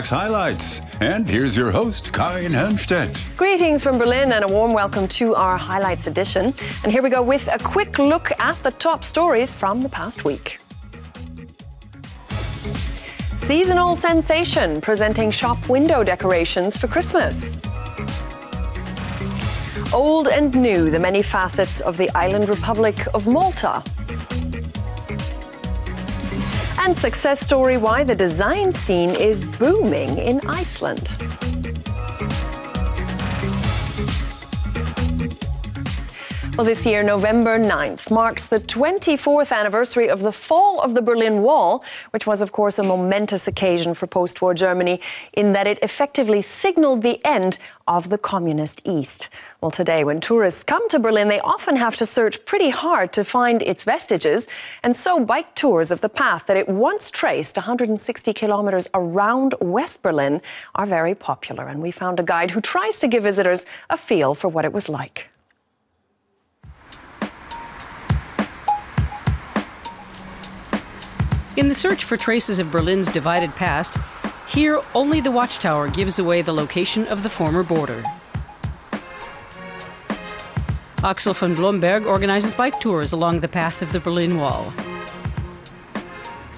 Euromaxx highlights. And here's your host, Karin Helmstedt. Greetings from Berlin and a warm welcome to our highlights edition. And here we go with a quick look at the top stories from the past week. Seasonal sensation presenting shop window decorations for Christmas. Old and new, the many facets of the island republic of Malta. And success story why the design scene is booming in Iceland. Well, this year, November 9th, marks the 24th anniversary of the fall of the Berlin Wall, which was, of course, a momentous occasion for post-war Germany in that it effectively signaled the end of the communist East. Well, today, when tourists come to Berlin, they often have to search pretty hard to find its vestiges. And so bike tours of the path that it once traced 160 kilometers around West Berlin are very popular. And we found a guide who tries to give visitors a feel for what it was like. In the search for traces of Berlin's divided past, here only the watchtower gives away the location of the former border. Axel von Blomberg organizes bike tours along the path of the Berlin Wall.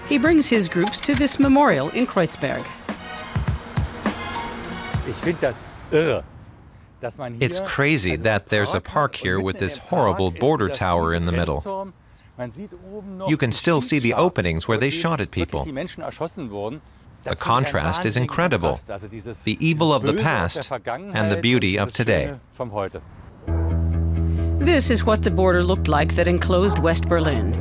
He brings his groups to this memorial in Kreuzberg. It's crazy that there's a park here with this horrible border tower in the middle. You can still see the openings where they shot at people. The contrast is incredible. The evil of the past and the beauty of today. This is what the border looked like that enclosed West Berlin.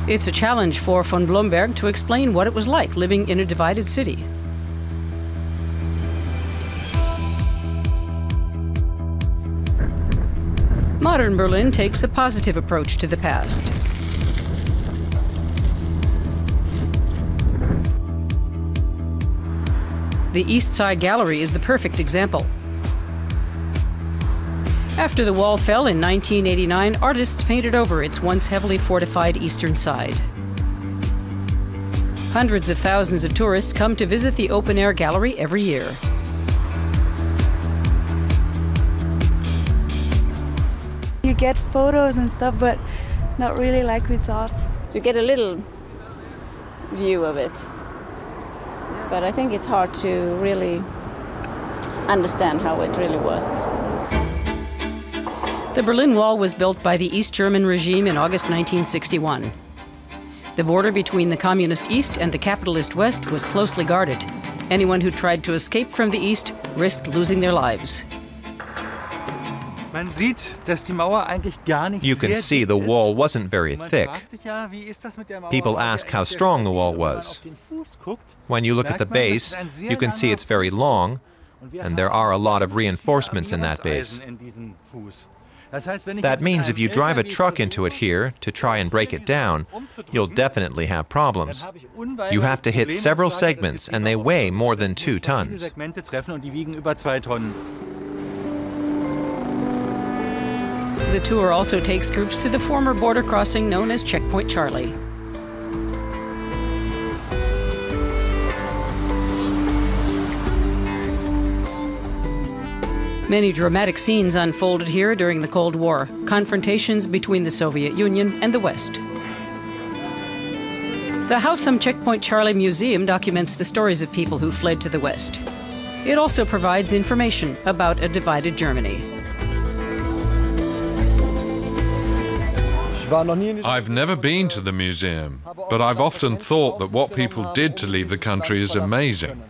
It's a challenge for von Blomberg to explain what it was like living in a divided city. Modern Berlin takes a positive approach to the past. The East Side Gallery is the perfect example. After the wall fell in 1989, artists painted over its once heavily fortified eastern side. Hundreds of thousands of tourists come to visit the open-air gallery every year. You get photos and stuff, but not really like we thought. You get a little view of it, but I think it's hard to really understand how it really was. The Berlin Wall was built by the East German regime in August 1961. The border between the communist East and the capitalist West was closely guarded. Anyone who tried to escape from the East risked losing their lives. You can see the wall wasn't very thick. People ask how strong the wall was. When you look at the base, you can see it's very long, and there are a lot of reinforcements in that base. That means if you drive a truck into it here to try and break it down, you'll definitely have problems. You have to hit several segments, and they weigh more than 2 tons. The tour also takes groups to the former border crossing known as Checkpoint Charlie. Many dramatic scenes unfolded here during the Cold War, confrontations between the Soviet Union and the West. The House am Checkpoint Charlie Museum documents the stories of people who fled to the West. It also provides information about a divided Germany. I've never been to the museum, but I've often thought that what people did to leave the country is amazing.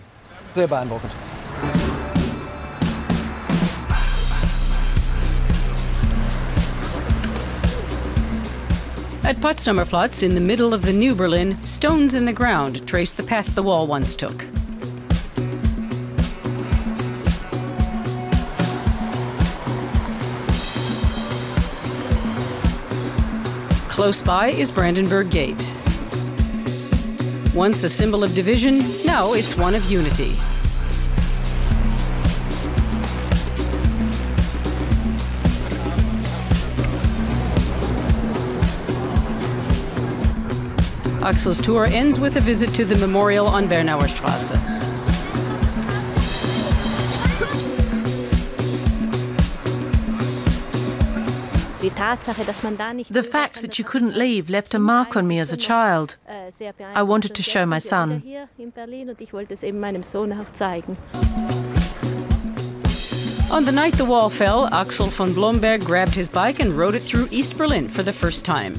At Potsdamer Platz, in the middle of the new Berlin, stones in the ground trace the path the wall once took. Close by is Brandenburg Gate. Once a symbol of division, now it's one of unity. Axel's tour ends with a visit to the memorial on Bernauer Straße. The fact that you couldn't leave left a mark on me as a child. I wanted to show my son. On the night the wall fell, Axel von Blomberg grabbed his bike and rode it through East Berlin for the first time.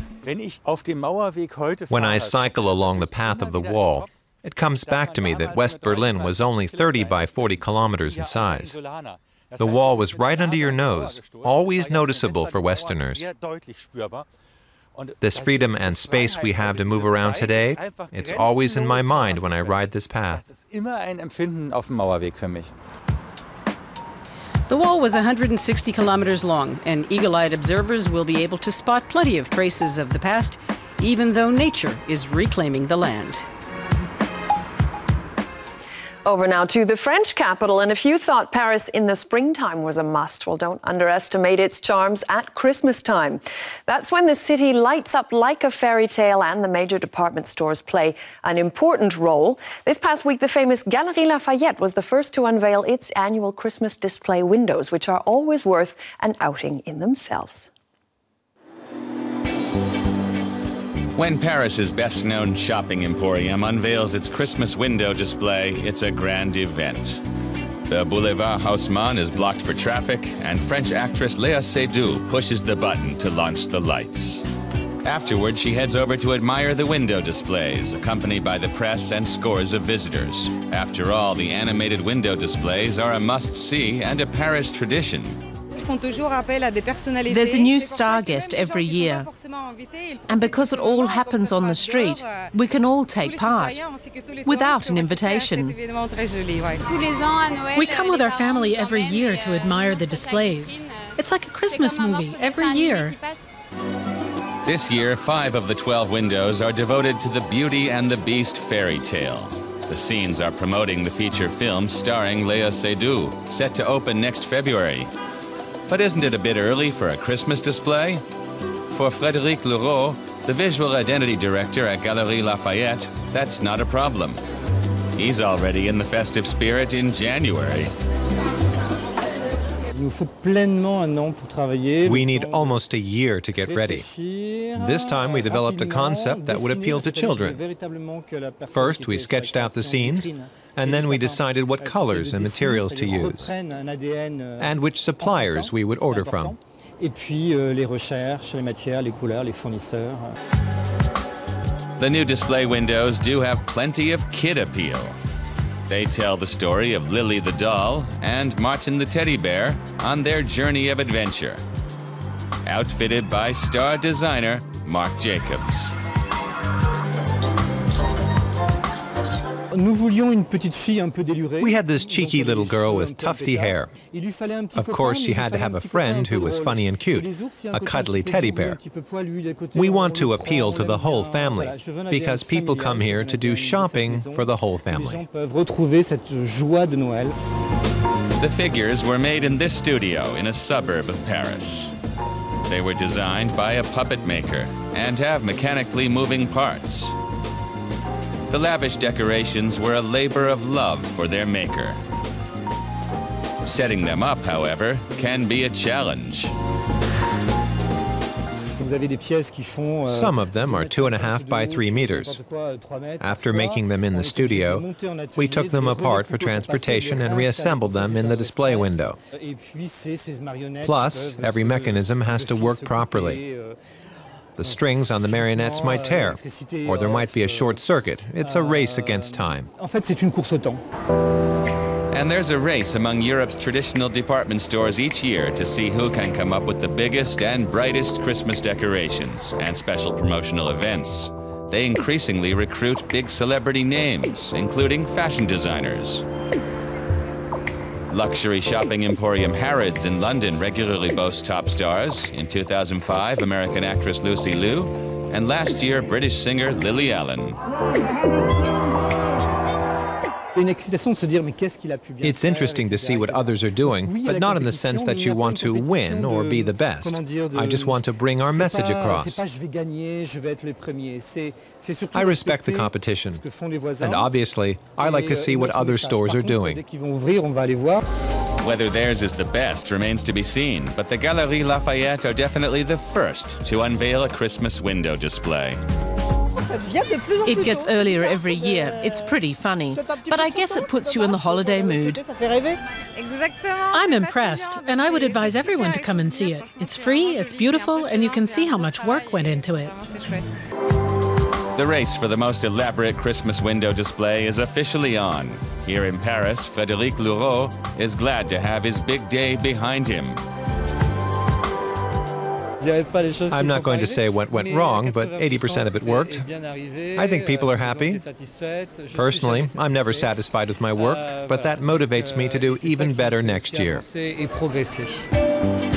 When I cycle along the path of the wall, it comes back to me that West Berlin was only 30 by 40 kilometers in size. The wall was right under your nose, always noticeable for Westerners. This freedom and space we have to move around today, it's always in my mind when I ride this path. The wall was 160 kilometers long, and eagle-eyed observers will be able to spot plenty of traces of the past, even though nature is reclaiming the land. Over now to the French capital, and if you thought Paris in the springtime was a must, well, don't underestimate its charms at Christmas time. That's when the city lights up like a fairy tale, and the major department stores play an important role. This past week, the famous Galeries Lafayette was the first to unveil its annual Christmas display windows, which are always worth an outing in themselves. When Paris's best-known shopping emporium unveils its Christmas window display, it's a grand event. The Boulevard Haussmann is blocked for traffic, and French actress Léa Seydoux pushes the button to launch the lights. Afterward, she heads over to admire the window displays, accompanied by the press and scores of visitors. After all, the animated window displays are a must-see and a Paris tradition. There's a new star guest every year, and because it all happens on the street, we can all take part, without an invitation. We come with our family every year to admire the displays. It's like a Christmas movie every year. This year, 5 of the 12 windows are devoted to the Beauty and the Beast fairy tale. The scenes are promoting the feature film starring Léa Seydoux, set to open next February. But isn't it a bit early for a Christmas display? For Frédéric Leroux, the visual identity director at Galeries Lafayette, that's not a problem. He's already in the festive spirit in January. We need almost a year to get ready. This time we developed a concept that would appeal to children. First, we sketched out the scenes, and then we decided what colors and materials to use, and which suppliers we would order from. The new display windows do have plenty of kid appeal. They tell the story of Lily the doll and Martin the teddy bear on their journey of adventure. Outfitted by star designer Marc Jacobs. We had this cheeky little girl with tufty hair. Of course, she had to have a friend who was funny and cute, a cuddly teddy bear. We want to appeal to the whole family, because people come here to do shopping for the whole family. The figures were made in this studio in a suburb of Paris. They were designed by a puppet maker and have mechanically moving parts. The lavish decorations were a labor of love for their maker. Setting them up, however, can be a challenge. Some of them are 2.5 by 3 meters. After making them in the studio, we took them apart for transportation and reassembled them in the display window. Plus, every mechanism has to work properly. The strings on the marionettes might tear, or there might be a short circuit. It's a race against time. And there's a race among Europe's traditional department stores each year to see who can come up with the biggest and brightest Christmas decorations and special promotional events. They increasingly recruit big celebrity names, including fashion designers. Luxury shopping emporium Harrods in London regularly boasts top stars. In 2005, American actress Lucy Liu, and last year, British singer Lily Allen. It's interesting to see what others are doing, but not in the sense that you want to win or be the best. I just want to bring our message across. I respect the competition, and obviously, I like to see what other stores are doing. Whether theirs is the best remains to be seen, but the Galeries Lafayette are definitely the first to unveil a Christmas window display. It gets earlier every year. It's pretty funny. But I guess it puts you in the holiday mood. I'm impressed, and I would advise everyone to come and see it. It's free, it's beautiful, and you can see how much work went into it. The race for the most elaborate Christmas window display is officially on. Here in Paris, Frédéric Louraud is glad to have his big day behind him. I'm not going to say what went wrong, but 80% of it worked. I think people are happy. Personally, I'm never satisfied with my work, but that motivates me to do even better next year.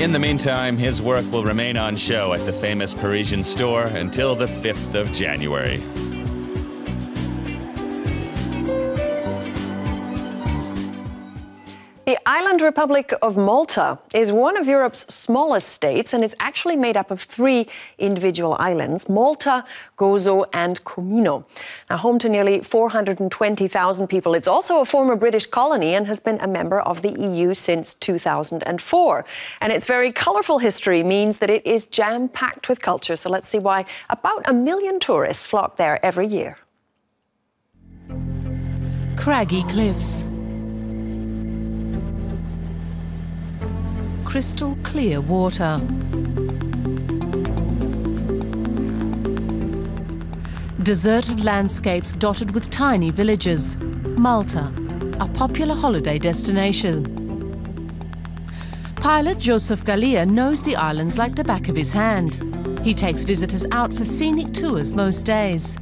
In the meantime, his work will remain on show at the famous Parisian store until the 5th of January. The island republic of Malta is one of Europe's smallest states, and it's actually made up of 3 individual islands: Malta, Gozo and Comino. Now, home to nearly 420,000 people, it's also a former British colony and has been a member of the EU since 2004. And its very colourful history means that it is jam-packed with culture. So let's see why about 1 million tourists flock there every year. Craggy cliffs. Crystal clear water. Deserted landscapes dotted with tiny villages. Malta, a popular holiday destination. Pilot Joseph Galea knows the islands like the back of his hand. He takes visitors out for scenic tours most days.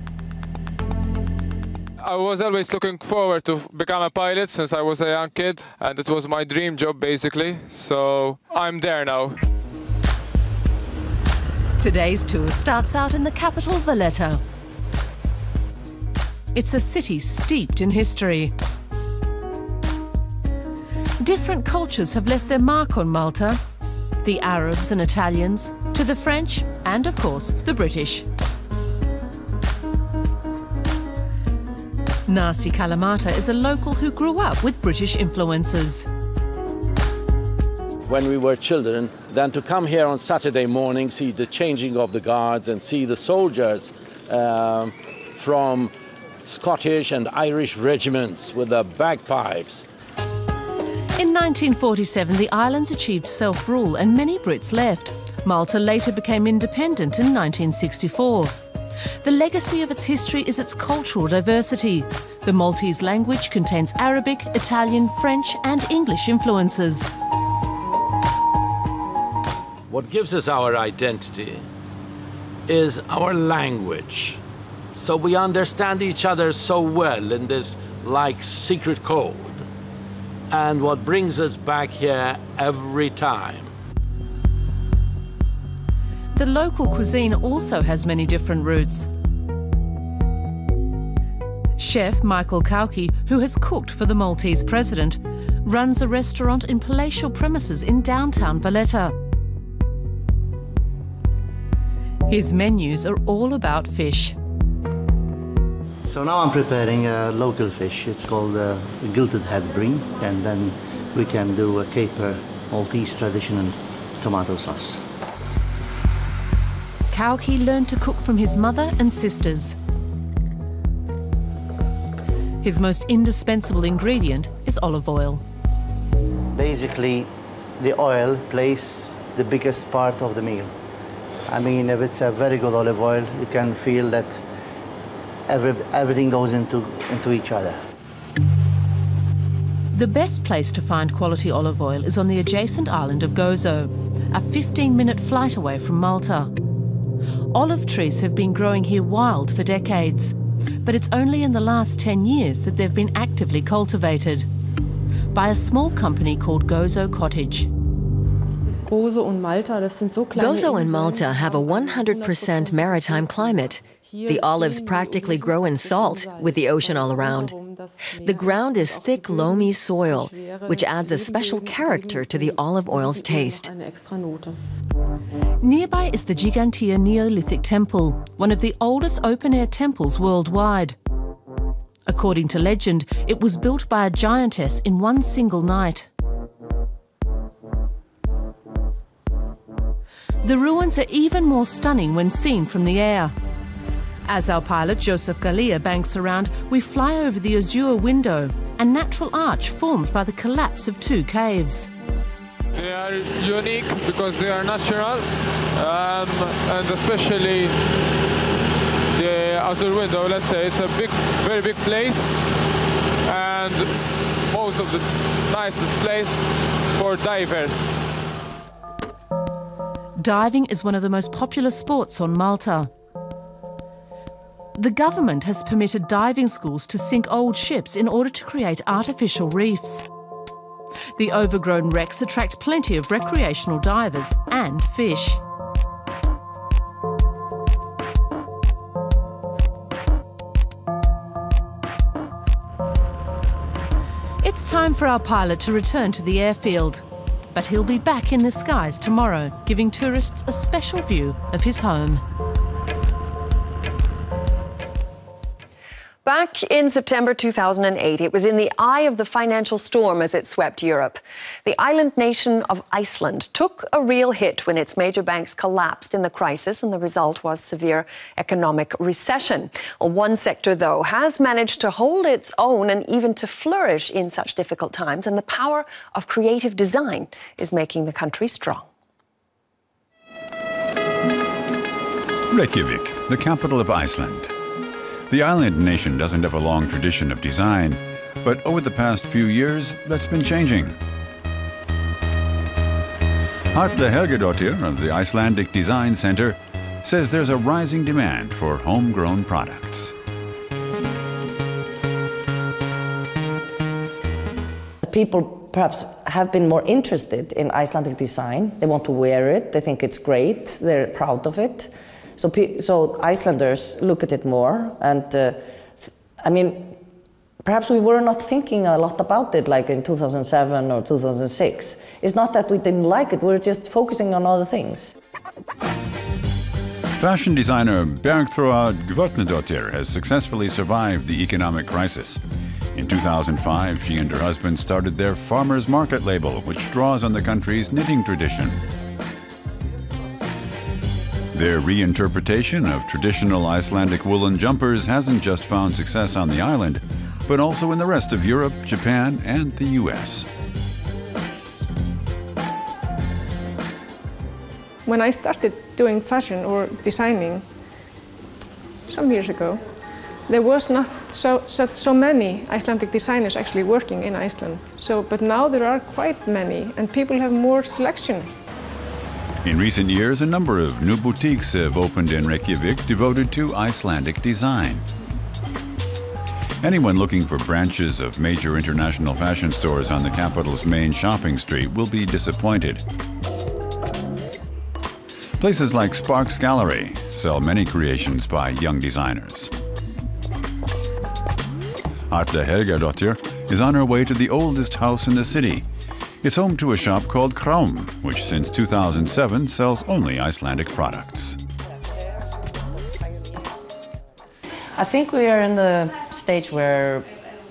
I was always looking forward to become a pilot since I was a young kid, and it was my dream job basically, so I'm there now. Today's tour starts out in the capital, Valletta. It's a city steeped in history. Different cultures have left their mark on Malta, the Arabs and Italians, to the French and, of course, the British. Nasi Kalamata is a local who grew up with British influences. When we were children, then to come here on Saturday morning, see the changing of the guards and see the soldiers from Scottish and Irish regiments with the bagpipes. In 1947, the islands achieved self-rule and many Brits left. Malta later became independent in 1964. The legacy of its history is its cultural diversity. The Maltese language contains Arabic, Italian, French and English influences. What gives us our identity is our language. So we understand each other so well in this like secret code. And what brings us back here every time. The local cuisine also has many different roots. Chef Michael Kauki, who has cooked for the Maltese president, runs a restaurant in palatial premises in downtown Valletta. His menus are all about fish. So now I'm preparing a local fish. It's called gilted head bream, and then we can do a caper, Maltese traditional tomato sauce. Kauki learned to cook from his mother and sisters. His most indispensable ingredient is olive oil. Basically, the oil plays the biggest part of the meal. I mean, if it's a very good olive oil, you can feel that everything goes into each other. The best place to find quality olive oil is on the adjacent island of Gozo, a 15-minute flight away from Malta. Olive trees have been growing here wild for decades, but it's only in the last 10 years that they've been actively cultivated by a small company called Gozo Cottage. Gozo and Malta have a 100% maritime climate. The olives practically grow in salt, with the ocean all around. The ground is thick, loamy soil, which adds a special character to the olive oil's taste. Nearby is the Gigantea Neolithic Temple, one of the oldest open-air temples worldwide. According to legend, it was built by a giantess in one single night. The ruins are even more stunning when seen from the air. As our pilot, Joseph Galea, banks around, we fly over the azure window, a natural arch formed by the collapse of two caves. They are unique because they are natural, and especially the outer window, let's say, it's a very big place, and most of the nicest place for divers. Diving is one of the most popular sports on Malta. The government has permitted diving schools to sink old ships in order to create artificial reefs. The overgrown wrecks attract plenty of recreational divers and fish. It's time for our pilot to return to the airfield, but he'll be back in the skies tomorrow, giving tourists a special view of his home. Back in September 2008, it was in the eye of the financial storm as it swept Europe. The island nation of Iceland took a real hit when its major banks collapsed in the crisis, and the result was severe economic recession. Well, one sector, though, has managed to hold its own and even to flourish in such difficult times, and the power of creative design is making the country strong. Reykjavik, the capital of Iceland. The island nation doesn't have a long tradition of design, but over the past few years, that's been changing. Hartle Helgadottir of the Icelandic Design Center says there's a rising demand for homegrown products. People perhaps have been more interested in Icelandic design. They want to wear it, they think it's great, they're proud of it. So Icelanders look at it more, and I mean, perhaps we were not thinking a lot about it like in 2007 or 2006. It's not that we didn't like it, we're just focusing on other things. Fashion designer Bergþóra Gvotnadottir has successfully survived the economic crisis. In 2005, she and her husband started their Farmers Market label, which draws on the country's knitting tradition. Their reinterpretation of traditional Icelandic woolen jumpers hasn't just found success on the island, but also in the rest of Europe, Japan, and the US. When I started doing fashion or designing some years ago, there was not so many Icelandic designers actually working in Iceland. But now there are quite many, and people have more selection. In recent years, a number of new boutiques have opened in Reykjavik devoted to Icelandic design. Anyone looking for branches of major international fashion stores on the capital's main shopping street will be disappointed. Places like Sparks Gallery sell many creations by young designers. Hartle Helgadottir is on her way to the oldest house in the city. It's home to a shop called Kraum, which since 2007 sells only Icelandic products. I think we are in the stage where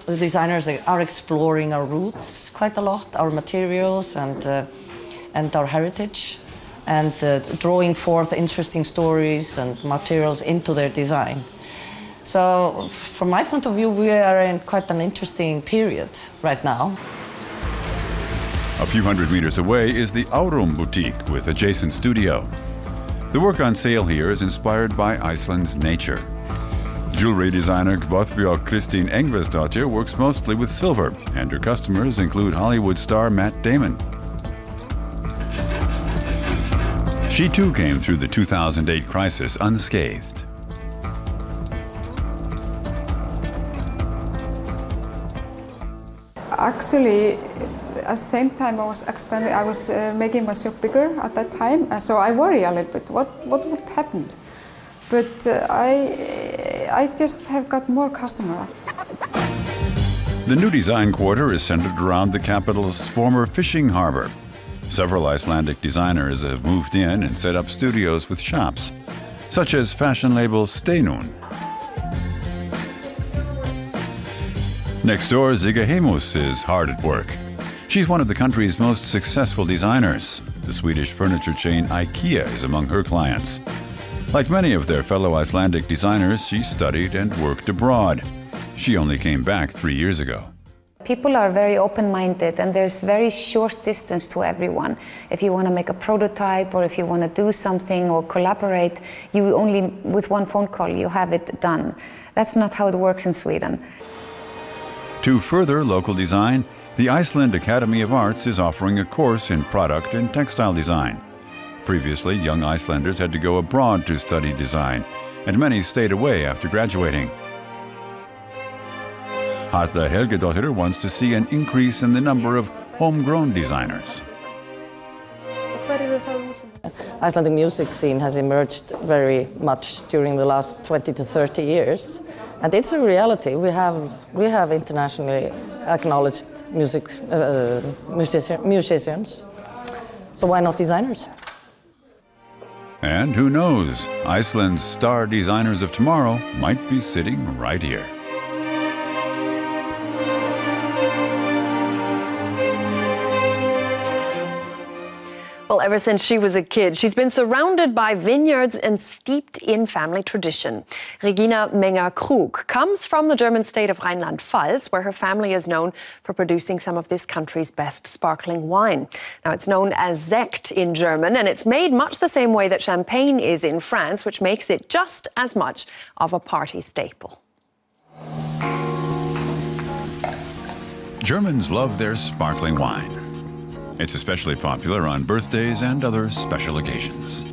the designers are exploring our roots quite a lot, our materials and our heritage, and drawing forth interesting stories and materials into their design. So from my point of view, we are in quite an interesting period right now. A few hundred meters away is the Aurum boutique with adjacent studio. The work on sale here is inspired by Iceland's nature. Jewelry designer Gvothbjörg Kristín Engvesdottir works mostly with silver, and her customers include Hollywood star Matt Damon. She too came through the 2008 crisis unscathed. Actually, at the same time I was expanding, I was making myself bigger at that time, and so I worry a little bit. What would happen? but I just have got more customers. The new design quarter is centered around the capital's former fishing harbor. Several Icelandic designers have moved in and set up studios with shops, such as fashion label Steinun. Next door, Ziga Hemus is hard at work. She's one of the country's most successful designers. The Swedish furniture chain IKEA is among her clients. Like many of their fellow Icelandic designers, she studied and worked abroad. She only came back 3 years ago. People are very open-minded and there's very short distance to everyone. If you want to make a prototype or if you want to do something or collaborate, you only, with one phone call, you have it done. That's not how it works in Sweden. To further local design, the Iceland Academy of Arts is offering a course in product and textile design. Previously, young Icelanders had to go abroad to study design, and many stayed away after graduating. Halla Helgadóttir wants to see an increase in the number of homegrown designers. Icelandic music scene has emerged very much during the last 20 to 30 years. And it's a reality. We have internationally acknowledged musicians. So why not designers? And who knows, Iceland's star designers of tomorrow might be sitting right here. Well, ever since she was a kid, she's been surrounded by vineyards and steeped in family tradition. Regina Menger-Krug comes from the German state of Rheinland-Pfalz, where her family is known for producing some of this country's best sparkling wine. Now, it's known as Sekt in German, and it's made much the same way that champagne is in France, which makes it just as much of a party staple. Germans love their sparkling wine. It's especially popular on birthdays and other special occasions.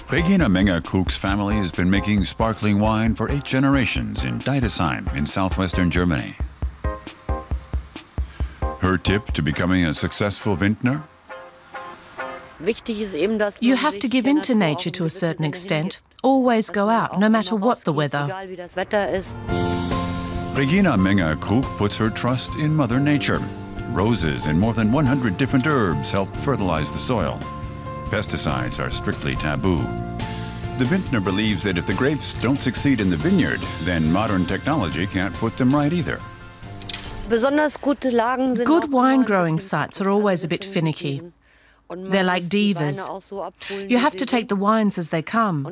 Regina Menger-Krug's family has been making sparkling wine for 8 generations in Deidesheim in southwestern Germany. Her tip to becoming a successful vintner? You have to give in to nature to a certain extent. Always go out, no matter what the weather. Regina Menger-Krug puts her trust in Mother Nature. Roses and more than 100 different herbs help fertilize the soil. Pesticides are strictly taboo. The vintner believes that if the grapes don't succeed in the vineyard, then modern technology can't put them right either. Good wine growing sites are always a bit finicky. They're like divas. You have to take the wines as they come,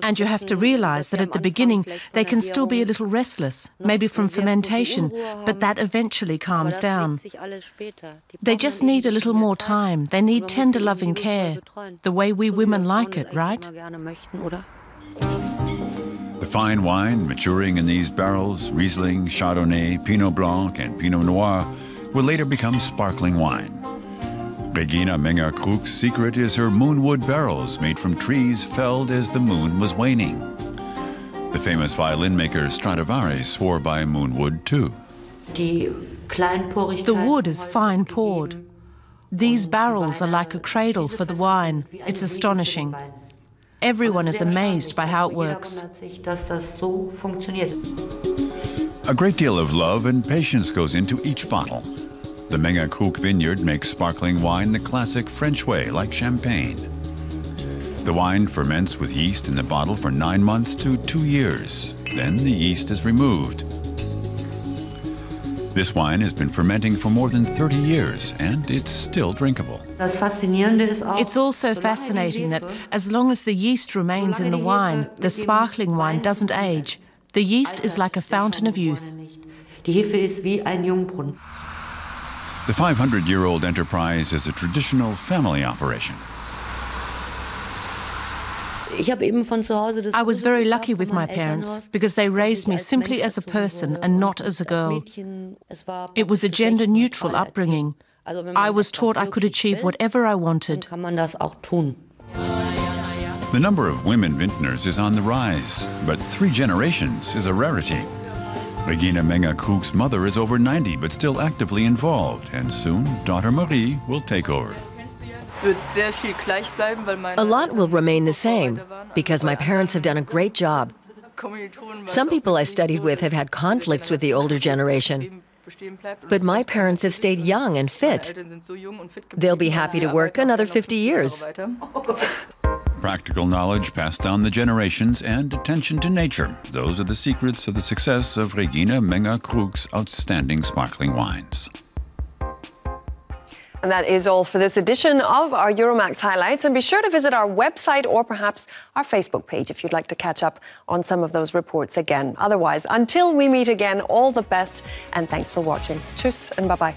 and you have to realize that at the beginning they can still be a little restless, maybe from fermentation, but that eventually calms down. They just need a little more time. They need tender loving care, the way we women like it, right? The fine wine maturing in these barrels, Riesling, Chardonnay, Pinot Blanc, and Pinot Noir, will later become sparkling wine. Regina Menger-Krug's secret is her moonwood barrels made from trees felled as the moon was waning. The famous violin maker Stradivari swore by moonwood too. The wood is fine poured. These barrels are like a cradle for the wine. It's astonishing. Everyone is amazed by how it works. A great deal of love and patience goes into each bottle. The Menger-Krug vineyard makes sparkling wine the classic French way, like champagne. The wine ferments with yeast in the bottle for 9 months to 2 years. Then the yeast is removed. This wine has been fermenting for more than 30 years, and it's still drinkable. It's also fascinating that as long as the yeast remains in the wine, the sparkling wine doesn't age. The yeast is like a fountain of youth. The 500-year-old enterprise is a traditional family operation. I was very lucky with my parents because they raised me simply as a person and not as a girl. It was a gender-neutral upbringing. I was taught I could achieve whatever I wanted. The number of women vintners is on the rise, but 3 generations is a rarity. Regina Menger-Krug's mother is over 90 but still actively involved, and soon daughter Marie will take over. A lot will remain the same because my parents have done a great job. Some people I studied with have had conflicts with the older generation, but my parents have stayed young and fit. They'll be happy to work another 50 years. Practical knowledge passed down the generations and attention to nature. Those are the secrets of the success of Regina Menger-Krug's outstanding sparkling wines. And that is all for this edition of our Euromaxx highlights. And be sure to visit our website or perhaps our Facebook page if you'd like to catch up on some of those reports again. Otherwise, until we meet again, all the best and thanks for watching. Tschüss and bye-bye.